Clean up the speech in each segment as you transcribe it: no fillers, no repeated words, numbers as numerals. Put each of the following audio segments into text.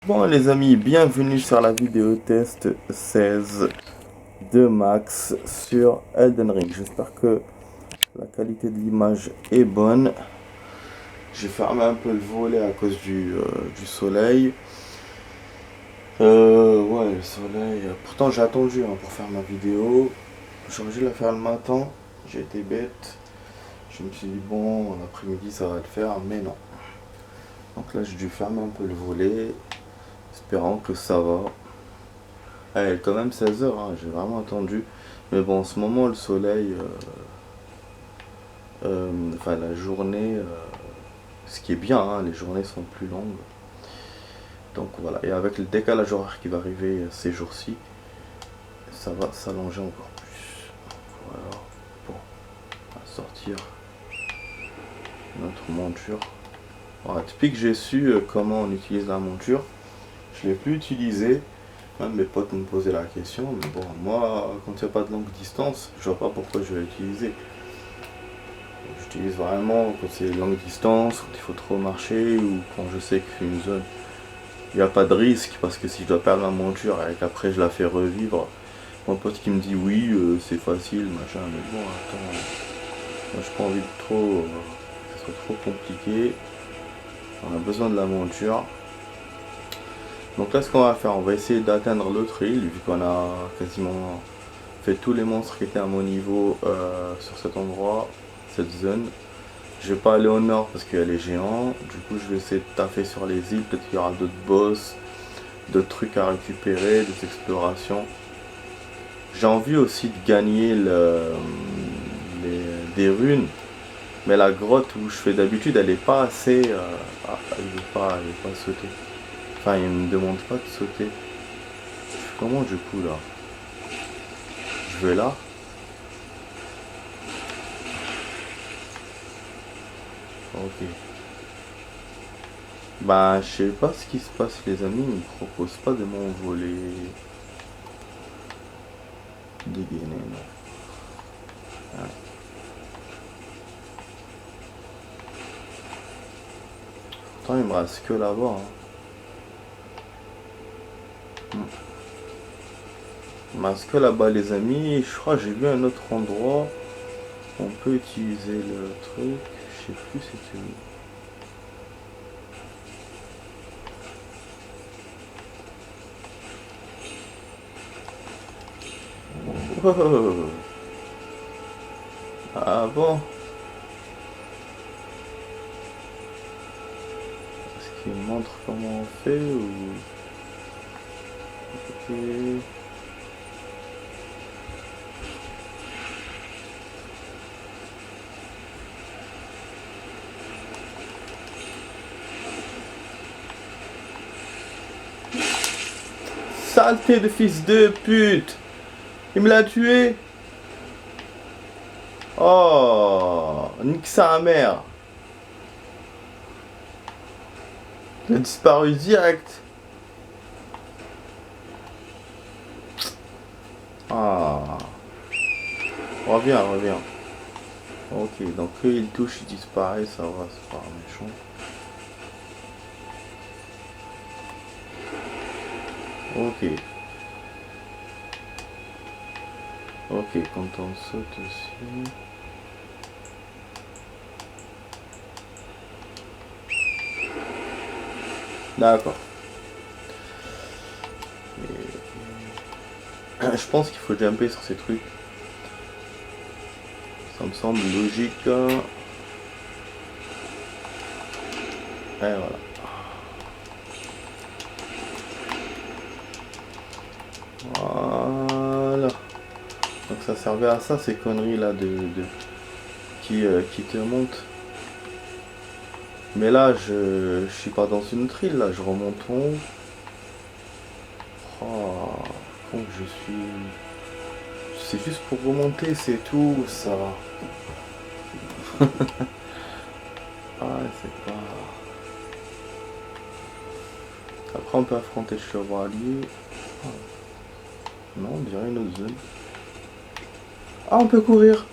Bon les amis, bienvenue sur la vidéo test 16 de Max sur Elden Ring. J'espère que la qualité de l'image est bonne. J'ai fermé un peu le volet à cause du soleil. Ouais, le soleil. Pourtant j'ai attendu pour faire ma vidéo. J'aurais dû la faire le matin. J'ai été bête. Je me suis dit bon, l'après-midi ça va le faire, mais non. Donc là j'ai dû fermer un peu le volet, espérant que ça va. Ouais, quand même 16 heures, hein, j'ai vraiment attendu. Mais bon, en ce moment, le soleil, enfin la journée, ce qui est bien, hein, les journées sont plus longues. Donc voilà, et avec le décalage horaire qui va arriver ces jours-ci, ça va s'allonger encore plus. Voilà, bon, on va sortir notre monture. Voilà, depuis que j'ai su comment on utilise la monture, je ne l'ai plus utilisée. Même mes potes me posaient la question, mais bon, moi, quand il n'y a pas de longue distance, je vois pas pourquoi je vais l'utiliser. J'utilise vraiment quand c'est longue distance, quand il faut trop marcher ou quand je sais que une zone, il n'y a pas de risque parce que si je dois perdre ma monture et qu'après je la fais revivre, mon pote qui me dit oui, c'est facile, machin, mais bon, attends, moi j'ai pas envie de trop, que ce soit trop compliqué. On a besoin de la monture. Donc là, ce qu'on va faire, on va essayer d'atteindre l'autre île, vu qu'on a quasiment fait tous les monstres qui étaient à mon niveau sur cet endroit, cette zone. Je vais pas aller au nord parce qu'il y a les géants. Du coup, je vais essayer de taffer sur les îles. Peut-être qu'il y aura d'autres boss, d'autres trucs à récupérer, des explorations. J'ai envie aussi de gagner des runes. Mais la grotte où je fais d'habitude, elle est pas assez. Elle veut pas sauter. Enfin, il me demande pas de sauter. Je fais comment du coup là? Je vais là. Ok. Bah, je sais pas ce qui se passe, les amis. Ils me proposent pas de m'envoler. Dégainer, non. Ah. Pourtant, il me reste que là-bas. Hein. Il me reste que là-bas, les amis. Je crois que j'ai vu un autre endroit. On peut utiliser le truc. Je sais plus c'était où. Oh. Ah bon? Est-ce qu'il me montre comment on fait ou... Ok. Saleté de fils de pute! Il me l'a tué! Oh! Nique sa mère! Il a disparu direct! Ah! Reviens, reviens. Ok, donc il touche, il disparaît, ça va, c'est pas méchant. Ok. Ok, quand on saute aussi. D'accord. Je pense qu'il faut jumper sur ces trucs. Ça me semble logique. Et voilà. Voilà. Donc ça servait à ça, ces conneries là qui te montent. Mais là, je suis pas dans une autre île, là, je remonte en haut. Oh, quand je suis... C'est juste pour remonter, c'est tout, ça. Ah, c'est pas... Après, on peut affronter le chevalier. Ah. Non, on dirait une autre zone. Ah, on peut courir.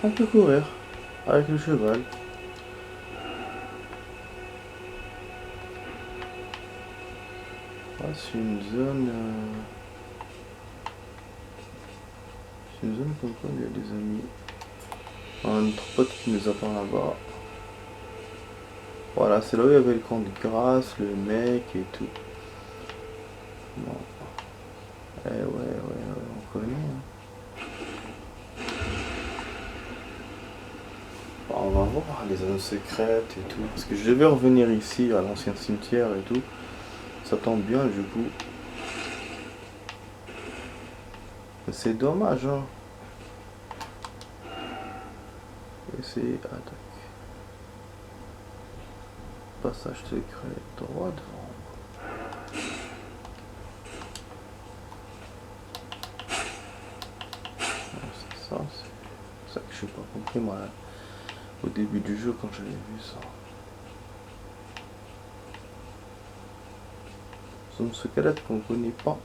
On peut courir. Avec le cheval. Ah, c'est une zone... C'est une zone comme quoi il y a des amis. Un autre pote qui nous attend là-bas. Voilà, c'est là où il y avait le camp de grâce, le mec et tout. Bon. Eh ouais, on connaît. Hein. Bon, on va voir les zones secrètes et tout. Parce que je devais revenir ici, à l'ancien cimetière et tout. Ça tombe bien du coup. Mais c'est dommage, hein. Et c'est... Attaque. Passage secret, droit devant. C'est ça, c'est ça que je n'ai pas compris moi au début du jeu quand j'avais vu ça. Zone secrète qu'on connaît pas.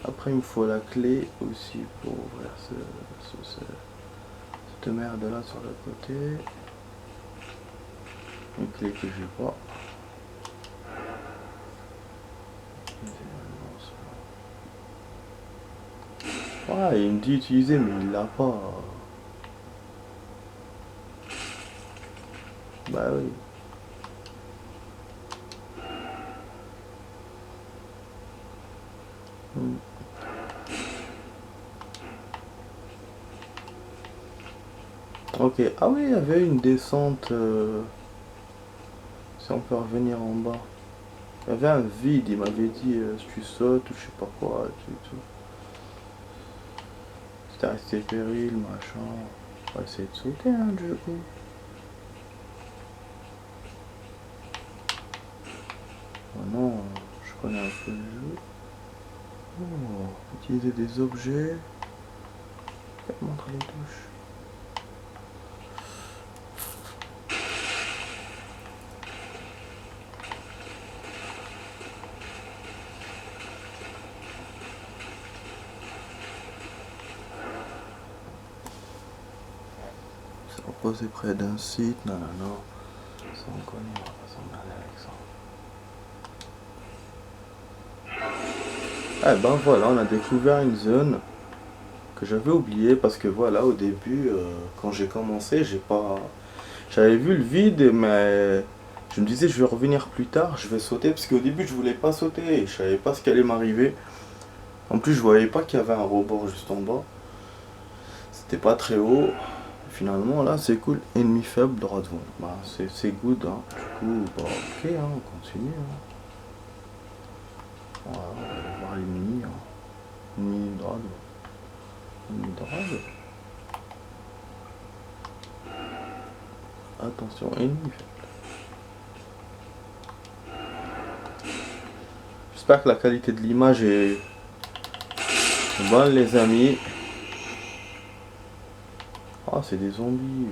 Après il me faut la clé aussi pour ouvrir cette merde là sur le côté. Une clé que j'ai pas. Ouais, il me dit utiliser mais il l'a pas. Bah oui. Ok, ah oui, il y avait une descente. Si on peut revenir en bas. Il y avait un vide, il m'avait dit si tu sautes ou je sais pas quoi, tout. C'était resté péril, machin. On va essayer de sauter, hein, du coup. Oh non, je connais un peu le jeu. Oh, utiliser des objets. Montre les touches. Se reposer près d'un site, non. Ça on connaît, on va pas s'emmerder avec ça. Eh ben voilà, on a découvert une zone que j'avais oubliée parce que voilà, au début, quand j'ai commencé, j'avais vu le vide, mais je me disais je vais revenir plus tard, je vais sauter parce qu'au début je voulais pas sauter et je savais pas ce qui allait m'arriver. En plus, je voyais pas qu'il y avait un rebord juste en bas. C'était pas très haut. Finalement, là, c'est cool. Ennemi faible, droit devant. Bah, c'est good. Hein. Du coup, bah, ok, hein, on continue. Hein. Voilà, on va voir l'ennemi. Hein. Ennemi droit devant. Ennemi droit devant. Attention, ennemi faible. J'espère que la qualité de l'image est bonne, les amis. Ah, c'est des zombies.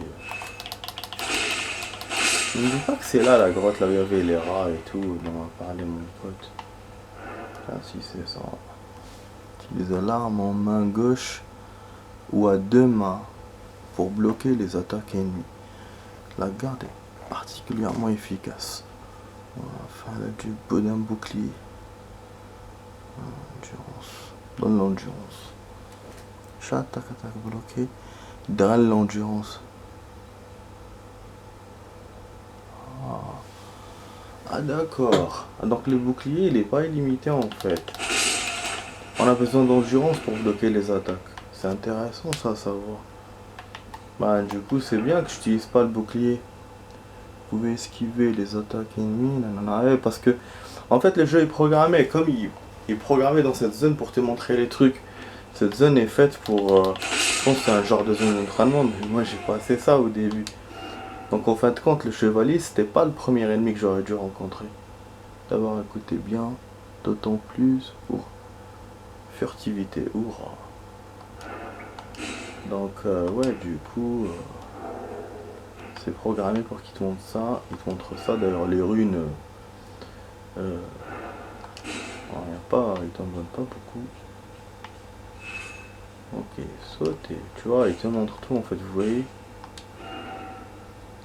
Je ne dis pas que c'est là la grotte, là où il y avait les rats et tout, dont m'a parlé mon pote. Ah si, c'est ça. Utilise l'arme en main gauche ou à deux mains pour bloquer les attaques ennemies. La garde est particulièrement efficace. Enfin, elle a du beau d'un bouclier. Endurance. Donne l'endurance. Chat, attaque bloquée. Draine l'endurance. Ah d'accord. Donc le bouclier il est pas illimité en fait. On a besoin d'endurance pour bloquer les attaques. C'est intéressant ça à savoir. Bah du coup c'est bien que j'utilise pas le bouclier. Vous pouvez esquiver les attaques ennemies, nanana, parce que en fait le jeu est programmé comme il est programmé dans cette zone pour te montrer les trucs. Cette zone est faite pour je pense que c'est un genre de zone d'entraînement, mais moi j'ai passé ça au début. Donc en fin de compte le chevalier c'était pas le premier ennemi que j'aurais dû rencontrer. D'avoir écouté bien, d'autant plus pour furtivité, oura. Donc ouais du coup c'est programmé pour qu'il te montre ça, il te montre ça, d'ailleurs les runes il t'en donne pas beaucoup. Ok, sauter, tu vois, il te montre tout en fait, vous voyez.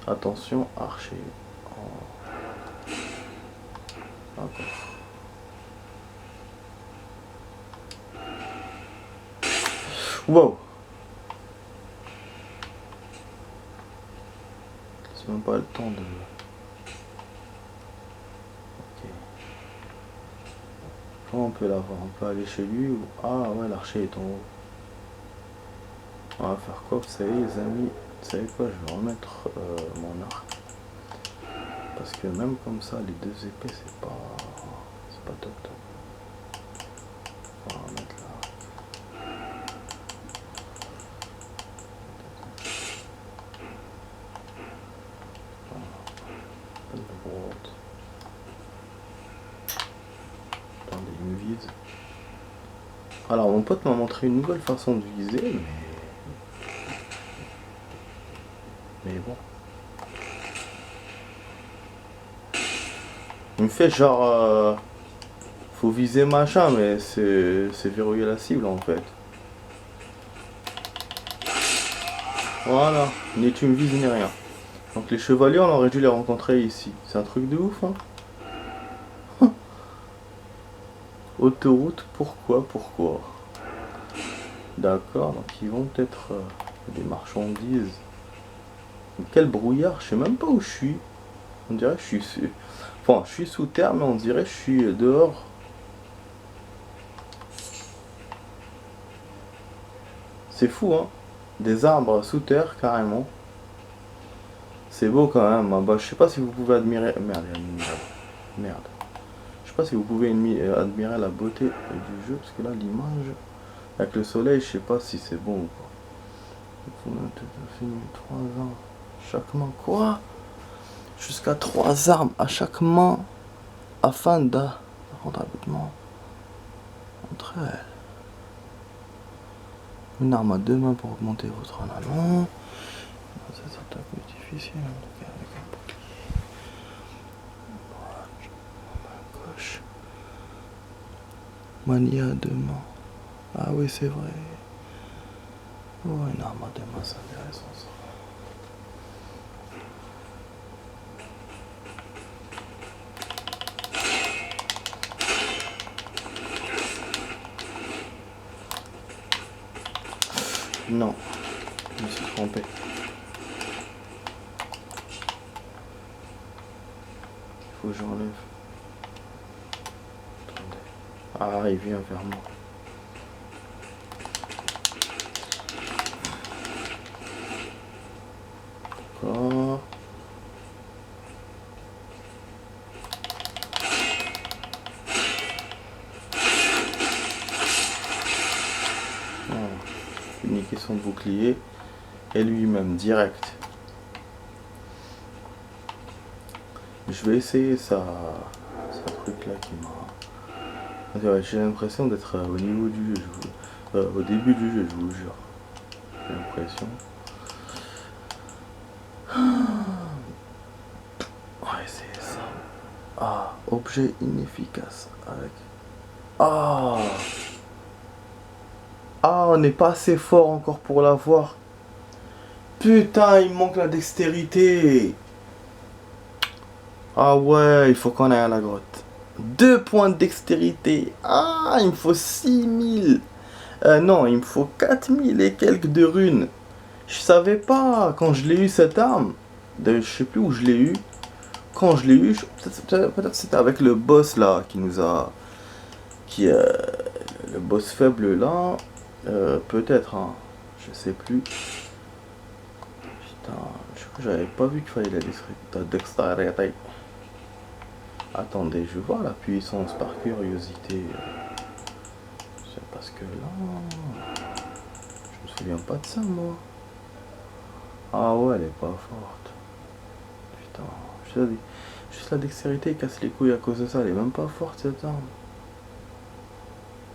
Attention, archer. D'accord. Wow. C'est même pas le temps de... Ok. Comment on peut l'avoir? On peut aller chez lui ou... Ah ouais, l'archer est en haut. On va faire quoi? Vous savez les amis, vous savez quoi? Je vais remettre mon arc. Parce que même comme ça, les deux épées, c'est pas top top. On va remettre là. Attendez, il me vise. Alors mon pote m'a montré une nouvelle façon de viser, mais bon. Il me fait genre faut viser machin, mais c'est verrouiller la cible en fait. Voilà, ni tu me vises ni rien. Donc les chevaliers on aurait dû les rencontrer ici. C'est un truc de ouf hein. Autoroute, pourquoi? D'accord, donc ils vont être des marchandises. Quel brouillard, je sais même pas où je suis. On dirait que je suis... Enfin, je suis sous terre, mais on dirait que je suis dehors. C'est fou, hein. Des arbres sous terre, carrément. C'est beau quand même. Bah, je sais pas si vous pouvez admirer... Merde, il y a une merde. Je sais pas si vous pouvez admirer la beauté du jeu, parce que là, l'image... Avec le soleil, je sais pas si c'est bon ou pas. On a fini 3 ans. Chaque main, quoi? Jusqu'à 3 armes à chaque main afin de rendre habilement entre elles. Une arme à 2 mains pour augmenter votre nano. Cette attaque plus difficile avec un bouclier. Main gauche. Mania à 2 mains. Ah oui, c'est vrai. Oh, une arme à 2 mains, c'est intéressant ça. Non, je me suis trompé. Il faut que j'enlève. Ah, il vient vers moi. D'accord. Niquer son bouclier et lui-même direct. Je vais essayer ça truc là qui m'a... J'ai l'impression d'être au niveau du jeu, au début du jeu, je vous jure. J'ai l'impression. On va essayer ça. Ah, objet inefficace avec... Ah, ah, on n'est pas assez fort encore pour l'avoir. Putain, il manque la dextérité. Ah ouais, il faut qu'on aille à la grotte. 2 points de dextérité. Ah, il me faut 6000. Non, il me faut 4000 et quelques de runes. Je savais pas quand je l'ai eu cette arme. Je sais plus où je l'ai eu. Quand je l'ai eu, peut-être c'était avec le boss là qui nous a... le boss faible là. Peut-être, hein. Je sais plus. Putain, j'avais pas vu qu'il fallait la dextérité. Attendez, je vais voir la puissance par curiosité. C'est parce que là... Je me souviens pas de ça, moi. Ah ouais, elle est pas forte. Putain, je te dis. Juste la dextérité casse les couilles à cause de ça. Elle est même pas forte, cette arme.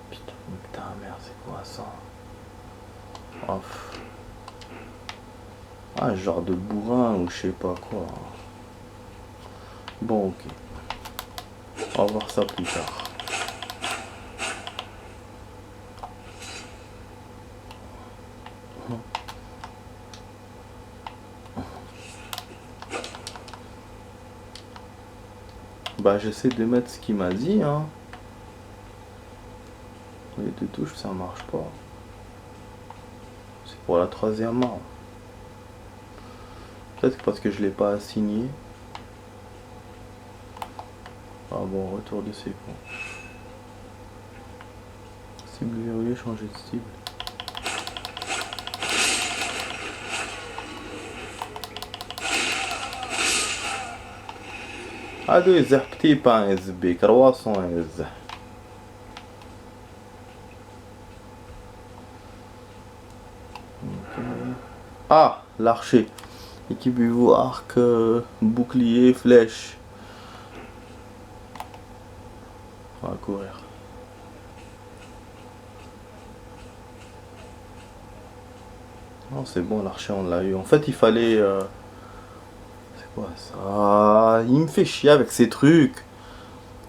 Putain, merde, c'est quoi ça? Oh, ah, genre de bourrin ou je sais pas quoi. Bon, ok. On va voir ça plus tard. Bah j'essaie de mettre ce qu'il m'a dit hein. Les deux touches ça marche pas. C'est pour la troisième arme. Peut-être parce que je l'ai pas assigné. Ah bon, retour de séquence. Cible verrouillée, changer de cible. هادو يزح بتي بان يزبي كرواسون يزح. Ah, l'archer. Équipez-vous arc, bouclier, flèche. On va courir. Non, c'est bon, l'archer on l'a eu. En fait, il fallait... C'est quoi ça? Il me fait chier avec ces trucs.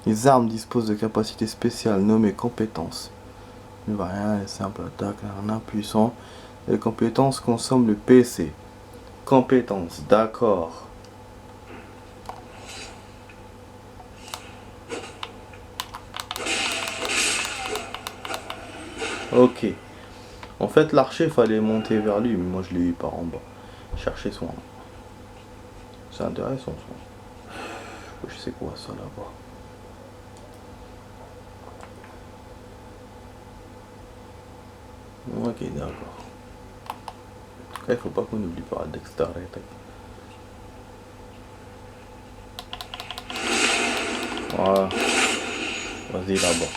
Les armes disposent de capacités spéciales nommées compétences. Il ne va rien, les simples attaques, un impuissant. Les compétences consomment le PC. Compétences, d'accord. Ok. En fait, l'archer, fallait monter vers lui, mais moi je l'ai eu par en bas. Chercher son... C'est intéressant, ça. Je sais quoi, ça, là-bas. Ok, d'accord. Il faut pas qu'on oublie pas dextérité. Voilà. Vas-y là-bas.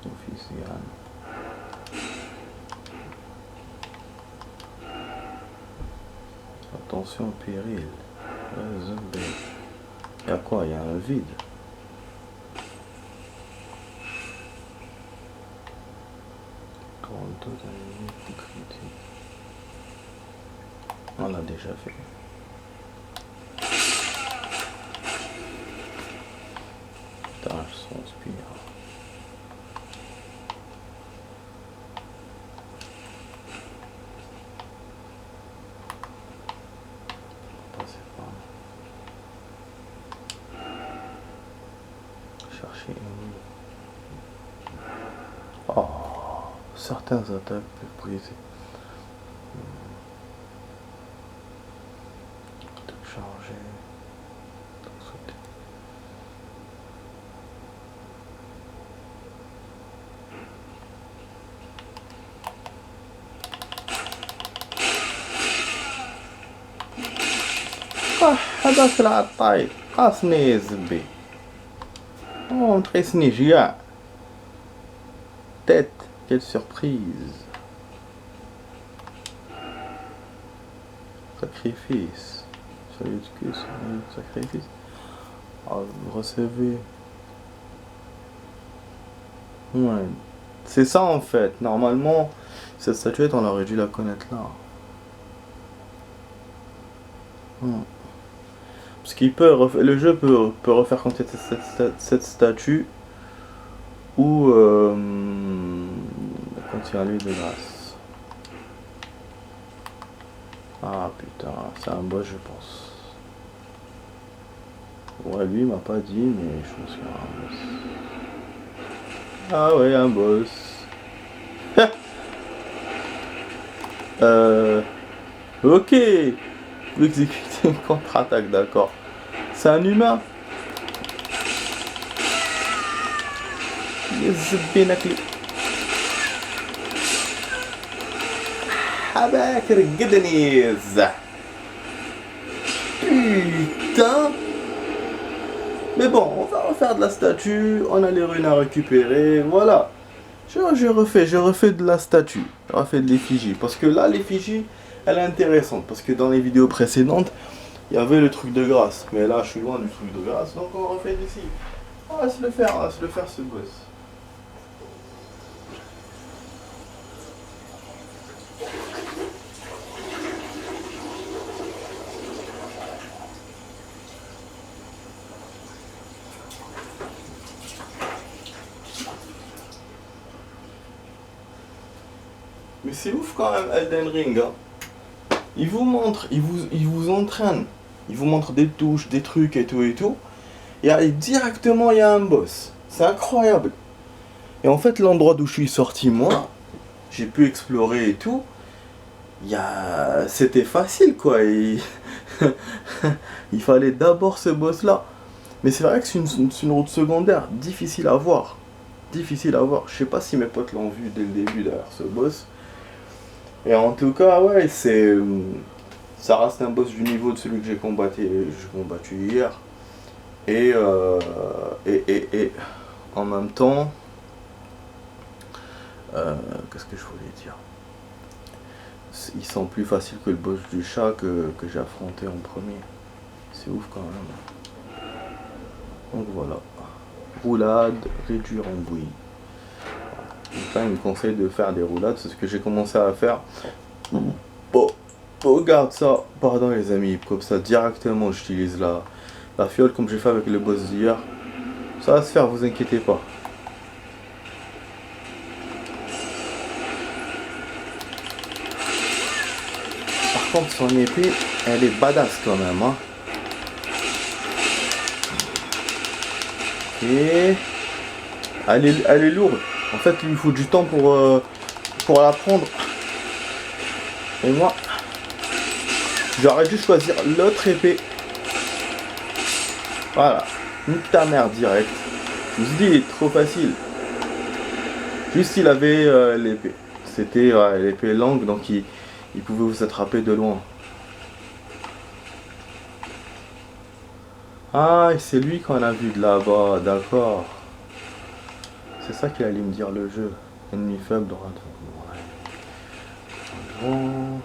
Officiel. Attention péril. Il y a quoi? Il y a un vide. On l'a déjà fait. Tâche transpire. Passer par chercher une... Oh, certaines attaques peuvent briser. Charger. Sauter. هذاك العطاي قاصني الزبي متقيسني جياع tête quelle surprise sacrifice salut de cul sacrifice ah, recevez ouais c'est ça en fait normalement cette statuette on aurait dû la connaître là parce qu'il peut le jeu peut refaire compter cette statue ou contient l'huile de grâce. Ah putain, c'est un boss je pense. Ouais lui il m'a pas dit mais je pense qu'il y a un boss. Ah ouais un boss. Ok. Vous exécutez une contre-attaque, d'accord. C'est un humain. Putain. Mais bon, on va refaire de la statue. On a les runes à récupérer. Voilà. Je refais de la statue. Je refais de l'effigie. Parce que là, l'effigie, elle est intéressante. Parce que dans les vidéos précédentes, il y avait le truc de grâce. Mais là, je suis loin du truc de grâce. Donc on refait d'ici. On va se le faire ce boss. Mais c'est ouf quand même Elden Ring. Hein. il vous montre, il vous entraîne, il vous montre des touches, des trucs et tout et tout. Et directement, il y a un boss. C'est incroyable. Et en fait, l'endroit d'où je suis sorti, moi, j'ai pu explorer et tout. C'était facile, quoi. Et il fallait d'abord ce boss-là. Mais c'est vrai que c'est une route secondaire, difficile à voir. Difficile à voir. Je sais pas si mes potes l'ont vu dès le début derrière ce boss. Et en tout cas, ouais, ça reste un boss du niveau de celui que j'ai combattu hier. Et, et en même temps, qu'est-ce que je voulais dire? Ils sont plus faciles que le boss du chat que j'ai affronté en premier. C'est ouf quand même. Donc voilà. Roulade, réduire en bouillie. Donc là, il me conseille de faire des roulades. C'est ce que j'ai commencé à faire. Bon, regarde ça. Pardon les amis. Comme ça, directement, j'utilise la fiole comme j'ai fait avec le boss d'hier. Ça va se faire, vous inquiétez pas. Par contre, son épée, elle est badass quand même. Hein. Et elle est lourde. En fait, il lui faut du temps pour la prendre. Et moi, j'aurais dû choisir l'autre épée. Voilà. Nique ta mère direct. Je vous dis, il est trop facile. Juste il avait l'épée. C'était l'épée longue, donc il pouvait vous attraper de loin. Ah, et c'est lui qu'on a vu de là-bas, d'accord. C'est ça qu'il allait me dire le jeu. Ennemi faible, droit devant.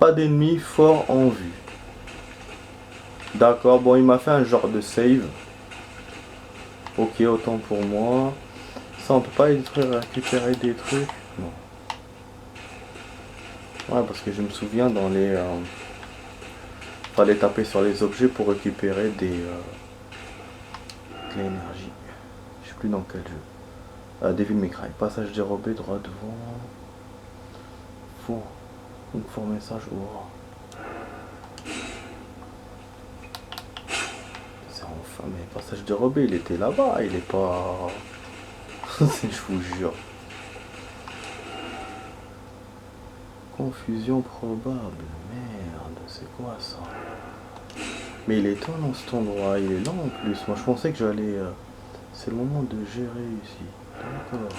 Pas d'ennemi fort en vue. D'accord, bon, il m'a fait un genre de save. Ok, autant pour moi. Ça, on peut pas récupérer des trucs. Non. Ouais, parce que je me souviens dans les... fallait taper sur les objets pour récupérer de l'énergie. Je sais plus dans quel jeu. Devil May Cry. Passage dérobé, droit devant. Faux message. Oh. C'est enfin, mais passage dérobé, il était là-bas, il est pas... Je vous jure. Confusion probable. Merde, c'est quoi ça? Mais il est temps dans cet endroit, il est lent en plus. Moi je pensais que j'allais... C'est le moment de gérer ici. D'accord.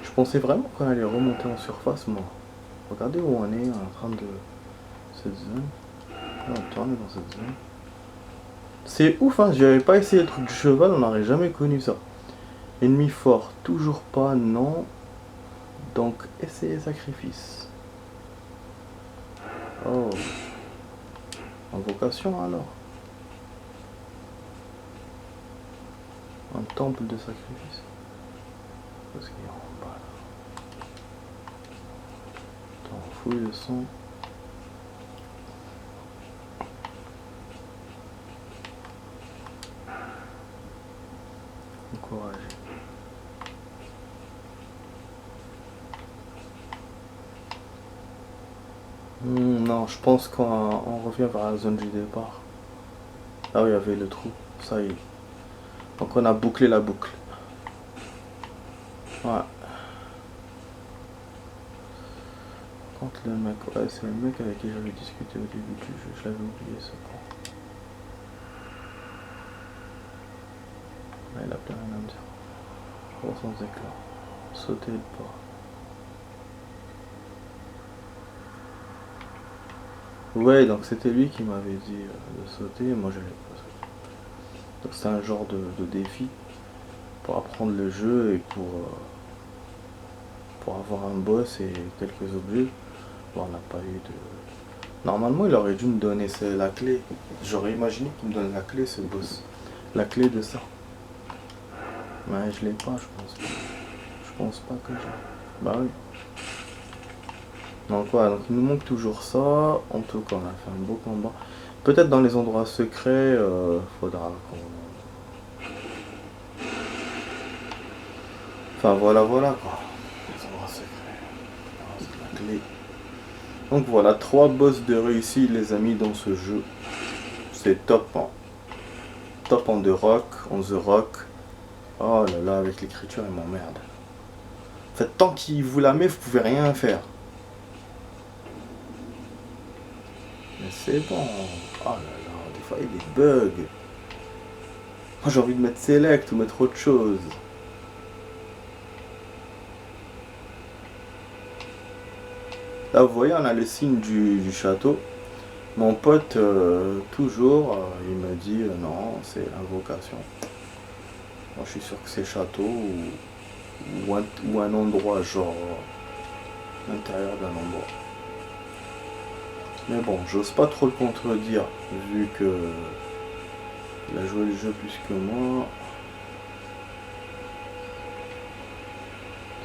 Je pensais vraiment qu'on allait remonter en surface, moi. Regardez où on est en train de... Cette zone. Là, on tourne dans cette zone. C'est ouf, hein. Si j'avais pas essayé le truc du cheval, on n'aurait jamais connu ça. Ennemi fort, toujours pas, non. Donc, essayez sacrifice. Oh. Invocation alors. Un temple de sacrifice. Parce qu'il est en bas là. Attends, fouille le sang. Encourager. Non, je pense qu'on revient vers la zone du départ. Là où il y avait le trou. Ça y est. Donc on a bouclé la boucle. Ouais. Contre le mec, ouais, c'est le mec avec qui j'avais discuté au début du jeu. Je l'avais oublié ce point. Là, il a plus rien à me dire. 300 éclats. Sauter le pas. Ouais, donc c'était lui qui m'avait dit de sauter, et moi j'allais pas sauter. Donc c'est un genre de défi pour apprendre le jeu et pour avoir un boss et quelques objets. Bon, on n'a pas eu de... Normalement il aurait dû me donner la clé. J'aurais imaginé qu'il me donne la clé, ce boss. La clé de ça. Mais je l'ai pas, je pense pas. Je pense pas que j'ai... Bah oui. Donc voilà, donc il nous manque toujours ça. En tout cas, on a fait un beau combat. Peut-être dans les endroits secrets, faudra qu'on... Enfin voilà quoi. Les endroits secrets. Ah, c'est la clé. Donc voilà, 3 boss de réussi les amis dans ce jeu. C'est top, hein. Top on the rock, on the rock. Oh là là, avec l'écriture, il m'emmerde. En fait, tant qu'il vous la met, vous pouvez rien faire. Mais c'est bon. Oh là là, des fois il y a des bugs. Moi j'ai envie de mettre select ou mettre autre chose. Là vous voyez, on a le signe du château. Mon pote, toujours, il me dit non, c'est invocation. Moi je suis sûr que c'est château ou un endroit, genre l'intérieur d'un endroit. Mais bon, j'ose pas trop le contredire, vu que il a joué le jeu plus que moi.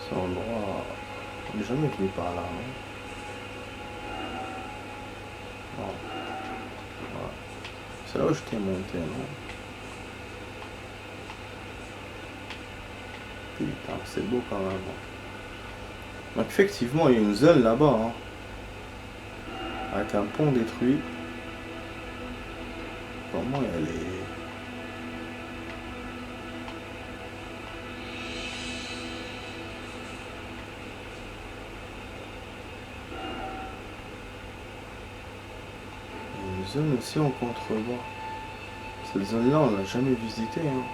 Cet endroit, on n'est jamais venu par là, non? Non. Ouais. C'est là où je t'ai monté, non? Putain, c'est beau quand même. Donc effectivement, il y a une zone là-bas, hein, avec un pont détruit. Comment elle est? Une zone aussi en contrebas. Cette zone-là, on l'a jamais visitée, hein.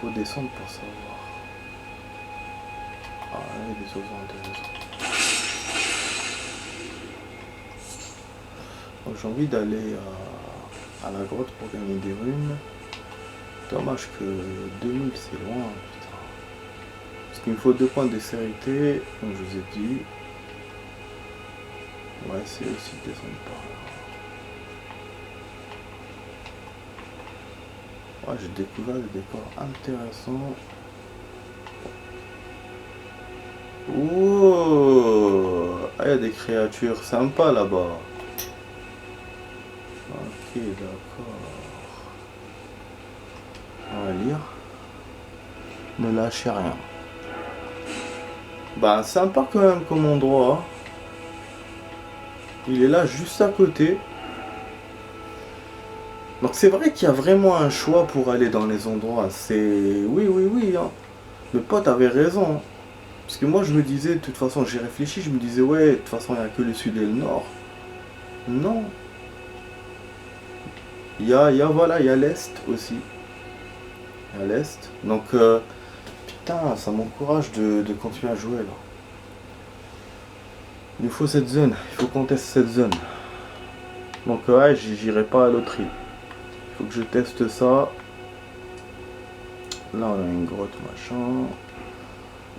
Faut descendre pour savoir. Ah, il y a des oiseaux intéressants. Donc j'ai envie d'aller à la grotte pour gagner des runes. Dommage que 2000 c'est loin, putain. Parce qu'il me faut 2 points de dextérité, comme je vous ai dit. On va essayer aussi de descendre par là. Ouais, j'ai découvert des décors intéressants. Oh, ah, il y a des créatures sympas là-bas. Ok, d'accord. On va lire. Ne lâchez rien. Bah, sympa quand même comme endroit. Il est là juste à côté. Donc c'est vrai qu'il y a vraiment un choix pour aller dans les endroits. C'est... Oui, oui, oui. Hein. Le pote avait raison. Parce que moi je me disais, de toute façon j'ai réfléchi, je me disais ouais, de toute façon il n'y a que le sud et le nord. Non. Voilà, il y a l'est aussi. À l'est. Donc putain, ça m'encourage de continuer à jouer là. Il nous faut cette zone, il faut qu'on teste cette zone. Donc ouais, j'irai pas à l'autre île. Il faut que je teste ça. Là on a une grotte machin.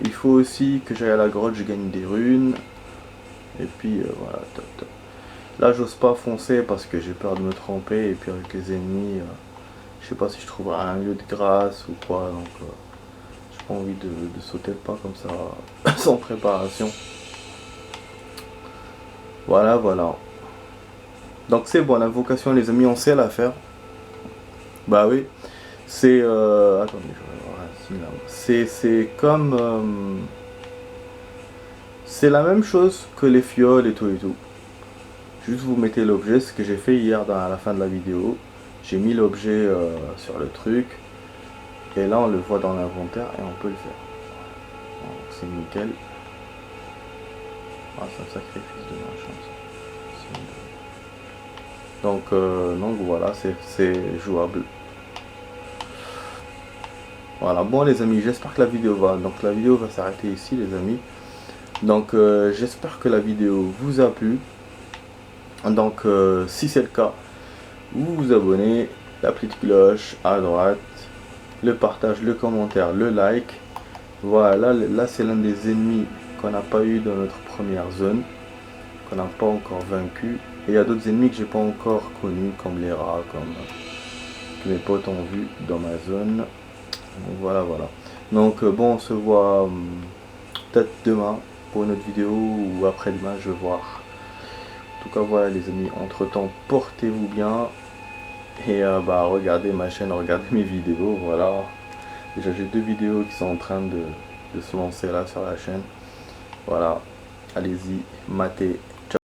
Il faut aussi que j'aille à la grotte, je gagne des runes. Et puis voilà, top top. Là j'ose pas foncer parce que j'ai peur de me tromper. Et puis avec les ennemis, je sais pas si je trouverai un lieu de grâce ou quoi. Donc j'ai pas envie de sauter le pas comme ça sans préparation. Voilà, voilà. Donc c'est bon, l'invocation les amis, on sait la faire. Bah oui. C'est... attendez, je vais voir là. C'est comme... c'est la même chose que les fioles et tout et tout. Juste vous mettez l'objet, ce que j'ai fait hier à la fin de la vidéo. J'ai mis l'objet sur le truc. Et là on le voit dans l'inventaire et on peut le faire. Donc c'est nickel. Ah, c'est un sacrifice de ma chance. Donc voilà, c'est jouable. Voilà, bon les amis, j'espère que la vidéo va. Donc la vidéo va s'arrêter ici les amis. Donc j'espère que la vidéo vous a plu. Donc si c'est le cas, vous vous abonnez, la petite cloche à droite, le partage, le commentaire, le like. Voilà, là c'est l'un des ennemis qu'on n'a pas eu dans notre première zone, qu'on n'a pas encore vaincu. Et il y a d'autres ennemis que j'ai pas encore connus, comme les rats, comme que mes potes ont vu dans ma zone. Donc, voilà, voilà. Donc bon, on se voit peut-être demain pour une autre vidéo ou après-demain, je vais voir. En tout cas, voilà les amis, entre temps, portez-vous bien. Et bah regardez ma chaîne, regardez mes vidéos, voilà. Déjà j'ai 2 vidéos qui sont en train de se lancer là sur la chaîne. Voilà. Allez-y, matez.